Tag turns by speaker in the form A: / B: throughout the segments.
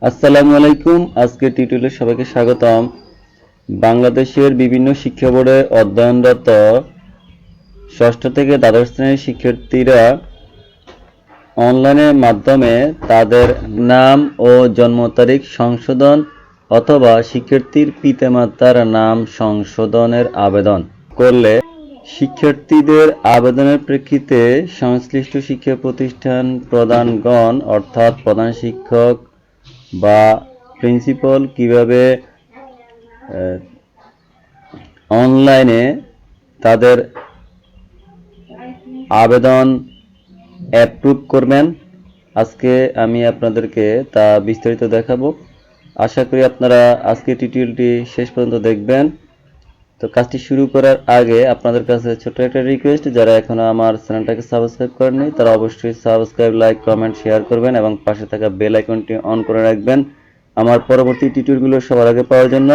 A: আসসালামু আলাইকুম। আজকে টিউটোরিয়ালে সবাইকে স্বাগতম। বাংলাদেশের বিভিন্ন শিক্ষা বোর্ডে অধ্যয়নরত ষষ্ঠ থেকে দ্বাদশ শ্রেণীর শিক্ষার্থীরা অনলাইনের মাধ্যমে তাদের নাম ও জন্ম তারিখ সংশোধন অথবা শিক্ষার্থীর পিতামাতার নাম সংশোধনের আবেদন করলে শিক্ষার্থীদের আবেদনের প্রেক্ষিতে সংশ্লিষ্ট শিক্ষা প্রতিষ্ঠান প্রধানগণ অর্থাৎ প্রধান শিক্ষক বা প্রিন্সিপাল কিভাবে অনলাইনে তাদের আবেদন অ্যাপ্রুভ করবেন, আজকে আমি আপনাদেরকে তা বিস্তারিত দেখাবো। আশা করি আপনারা আজকে টিউটোরিয়ালটি শেষ পর্যন্ত দেখবেন। তো কাজটি শুরু করার আগে আপনাদের কাছে ছোট্ট একটা রিকোয়েস্ট, যারা এখনো আমার চ্যানেলটাকে সাবস্ক্রাইব করেননি তারা অবশ্যই সাবস্ক্রাইব, লাইক, কমেন্ট, শেয়ার করবেন এবং পাশে থাকা বেল আইকনটি অন করে রাখবেন আমার পরবর্তী টিউটোরিয়ালগুলো সবার আগে পাওয়ার জন্য।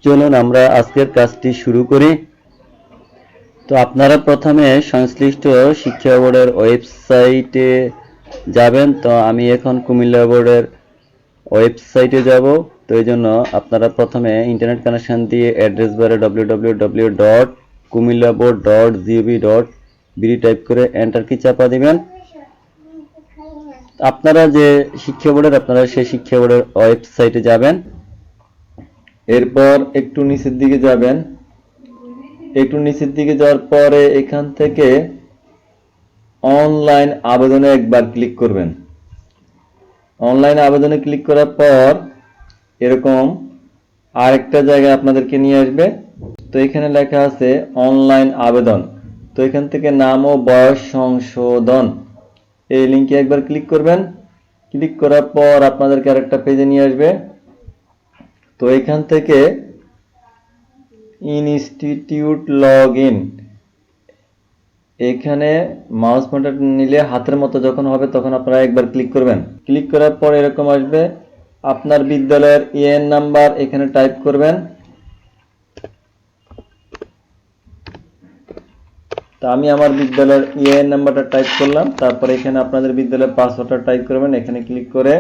A: চলুন আমরা আজকের কাজটি শুরু করি। তো আপনারা প্রথমে সংশ্লিষ্ট শিক্ষা বোর্ডের ওয়েবসাইটে যাবেন। তো আমি এখন কুমিল্লা বোর্ডের ওয়েবসাইটে যাব। তো এই জন্য আপনারা প্রথমে ইন্টারনেট কানেকশন দিয়ে অ্যাড্রেস বারে www.kumillaboard.gov.bd টাইপ করে এন্টার কি চাপা দিবেন। আপনারা যে শিক্ষা বোর্ডের আপনারা সেই শিক্ষা বোর্ডের ওয়েবসাইটে যাবেন। এরপর একটু নিচের দিকে যাবেন। একটু নিচের দিকে যাওয়ার পরে এখান থেকে অনলাইন আবেদনে একবার ক্লিক করবেন। অনলাইন আবেদনে ক্লিক করার পর এরকম আরেকটা জায়গায় আপনাদেরকে নিয়ে আসবে। তো এখানে লেখা আছে অনলাইন আবেদন। তো এখান থেকে নাম ও বয়স সংশোধন এই লিঙ্কে একবার ক্লিক করবেন। ক্লিক করার পর আপনাদেরকে আরেকটা পেজে নিয়ে আসবে। তো এখান থেকে ইনস্টিটিউট লগ ইন, এখানে মাউস পয়েন্টার নিলে হাতের মতো যখন হবে তখন আপনারা একবার ক্লিক করবেন। ক্লিক করার পর এরকম আসবে, আপনার বিদ্যালয়ের ইএন নাম্বার এখানে টাইপ করবেন। তো আমি আমার বিদ্যালয়ের ইএন নাম্বারটা টাইপ করলাম। তারপরে এখানে আপনাদের বিদ্যালয়ের পাসওয়ার্ডটা টাইপ করবেন। এখানে ক্লিক করে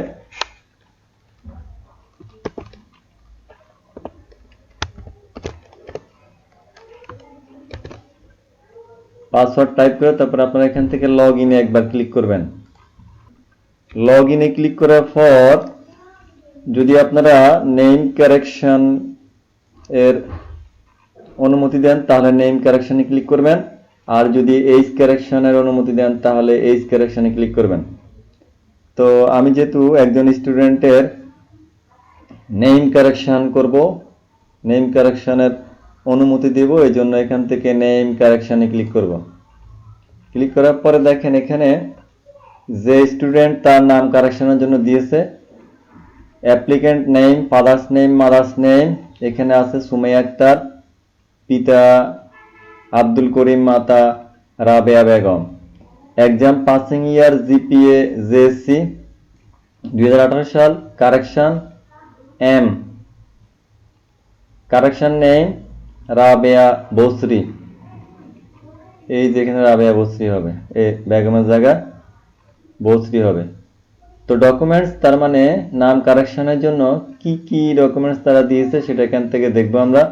A: পাসওয়ার্ড টাইপ করে তারপর আপনারা এখান থেকে লগ ইনে একবার ক্লিক করবেন। লগ ইনে ক্লিক করার পর যদি আপনারা নেম কারেকশন এর অনুমতি দেন তাহলে নেম কারেকশনে ক্লিক করবেন, আর যদি এইজ কারেকশনের অনুমতি দেন তাহলে এইজ কারেকশনে ক্লিক করবেন। তো আমি যেহেতু একজন স্টুডেন্টের নেম কারেকশন করব, নেম কারেকশনের অনুমতি দেব, এই জন্য এখান থেকে নেম কারেকশনে ক্লিক করব। ক্লিক করার পরে দেখেন এখানে যে স্টুডেন্ট তার নাম কারেকশনের জন্য দিয়েছে, applicant name, father's name, mother's name এখানে আছে সুমাইয়া আক্তার, পিতা আব্দুল করিম, মাতা Rabeya Begum, exam passing year GPA JSC 2018 সাল, correction M, correction name Rabeya Basri, এই যেখানে রাবেয়া বসরি হবে, এই বেগমের জায়গা বসরি হবে। তো ডকুমেন্টস তার মানে নাম কারেকশনের জন্য কি কি ডকুমেন্টস তারা দিয়েছে সেটা এখান থেকে দেখবো আমরা।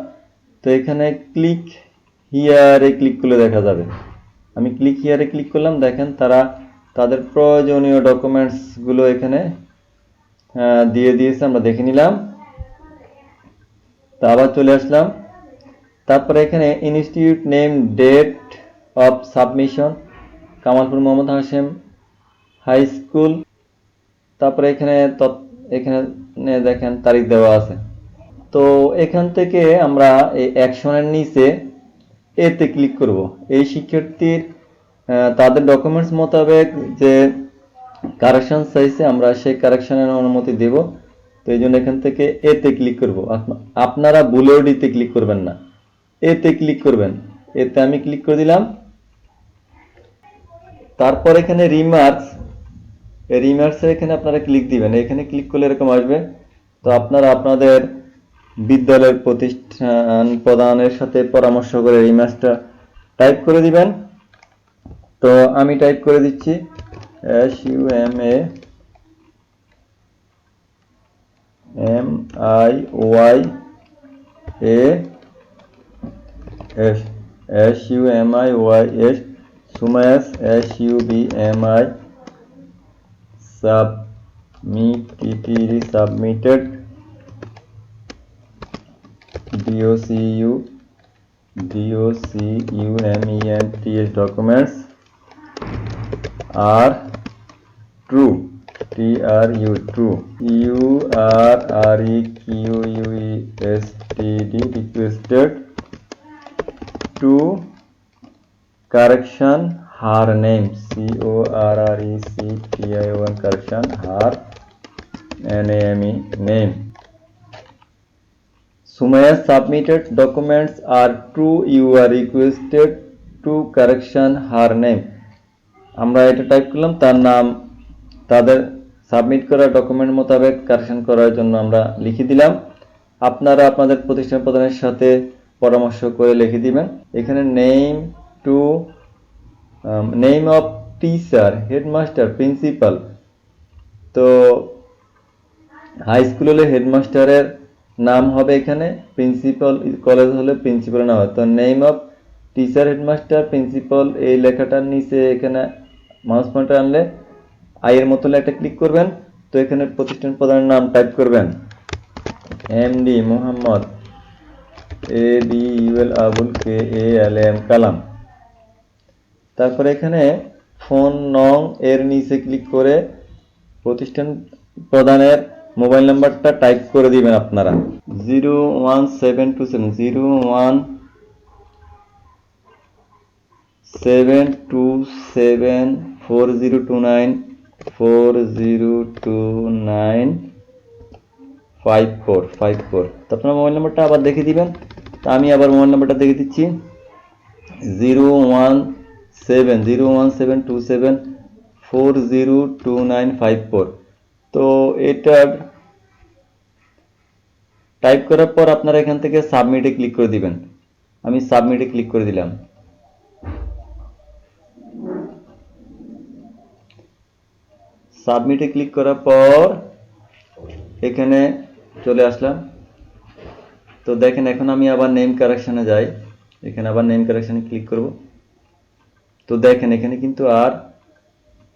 A: তো এখানে ক্লিক হিয়ারে ক্লিক করলে দেখা যাবে। আমি ক্লিক হিয়ারে ক্লিক করলাম, দেখেন তারা তাদের প্রয়োজনীয় ডকুমেন্টস গুলো এখানে দিয়ে দিয়েছে, আমরা দেখে নিলাম। তো আবার চলে আসলাম। তারপরে এখানে institute name, date of submission Kamalpur Mohammad Hashem high school. তারপরে এখানে দেখেন তারিখ দেওয়া আছে। তো এখান থেকে আমরা এই অ্যাকশনের নিচে এতে ক্লিক করব। এই শিক্ষার্থীর তাদের ডকুমেন্টস মোতাবেক যে কারেকশন চাইছে আমরা সেই কারেকশনের অনুমতি দেব। তো এই জন্য এখান থেকে এতে ক্লিক করব। আপনারা ভুলেও ডিতে ক্লিক করবেন না, এতে ক্লিক করবেন। এতে আমি ক্লিক করে দিলাম। তারপর এখানে রিমার্কসের এখানে আপনারা ক্লিক দিবেন। এখানে ক্লিক করলে এরকম আসবে। তো আপনারা আপনাদের বিদ্যালয়ের প্রতিষ্ঠান প্রধানের সাথে পরামর্শ করে রিমার্কসটা টাইপ করে দিবেন। তো আমি টাইপ করে দিচ্ছি SUMA SUMIYS, SUMIYS, Sumayas, SUBMI, submitted, documents documents are true, true, requested to correction her name, correction her name. Sumaya submitted documents are true, you are requested to correction her name. আমরা এটা type করলাম, তার নাম তাদের submit করা document মোতাবেক correction করার জন্য আমরা লিখে দিলাম। আপনারা আপনাদের প্রতিষ্ঠান প্রধানের সাথে পরামর্শ করে লিখে দিবেন। এখানে name of teacher, headmaster, principal. তো হাই স্কুল হলে হেডমাস্টারের নাম হবে এখানে, প্রিন্সিপাল কলেজ হলে প্রিন্সিপালের নাম হবে। তো name of teacher, headmaster, principal এই লেখাটার নিচে এখানে মাউস পয়েন্টার আনলে আইয়ের মতো একটা ক্লিক করবেন। তো এখানে প্রতিষ্ঠান প্রধানের নাম টাইপ করবেন, MD Mohammad ABUL Abul KALM কালাম। তারপরে এখানে ফোন নং এর নিচে ক্লিক করে প্রতিষ্ঠান প্রধানের মোবাইল নাম্বারটা টাইপ করে দিবেন আপনারা, 01727402954। তো আপনার মোবাইল নাম্বারটা আবার দেখে দিবেন। তা আমি আবার মোবাইল নাম্বারটা দেখে দিচ্ছি, 01727402954। তো এটার টাইপ করার পর আপনারা এখান থেকে সাবমিটে ক্লিক করে দিবেন। আমি সাবমিটে ক্লিক করে দিলাম। সাবমিটে ক্লিক করার পর এখানে চলে আসলাম। তো দেখেন এখন আমি আবার নেম কারেকশনে যাই, এখানে আবার নেম কারেকশনে ক্লিক করব। তো দেখেন এখানে কিন্তু আর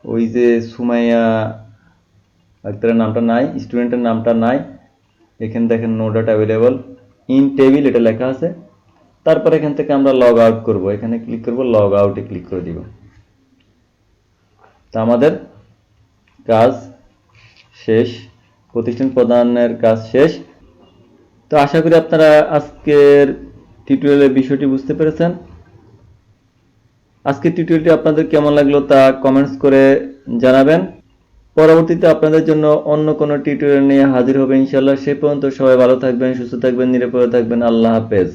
A: ওই যে সুমাইয়া আক্তারের নামটা নাই, স্টুডেন্টের নামটা নাই। এখানে দেখেন no data available in table এটা লেখা আছে। তারপর এখান থেকে আমরা লগ আউট করব, এখানে ক্লিক করব, লগ আউটে ক্লিক করে দিব। তা আমাদের কাজ শেষ, প্রতিষ্ঠান প্রদানের কাজ শেষ। তো আশা করি আপনারা আজকের টিউটোরিয়ালের বিষয়টি বুঝতে পেরেছেন। আজকের টিউটোরিয়ালটি আপনাদের কেমন লাগলো তা কমেন্টস করে জানাবেন। পরবর্তীতে আপনাদের জন্য অন্য কোনো টিউটোরিয়াল নিয়ে হাজির হবে ইনশাআল্লাহ। সে পর্যন্ত সবাই ভালো থাকবেন, সুস্থ থাকবেন, নিরাপদে থাকবেন। আল্লাহ হাফেজ।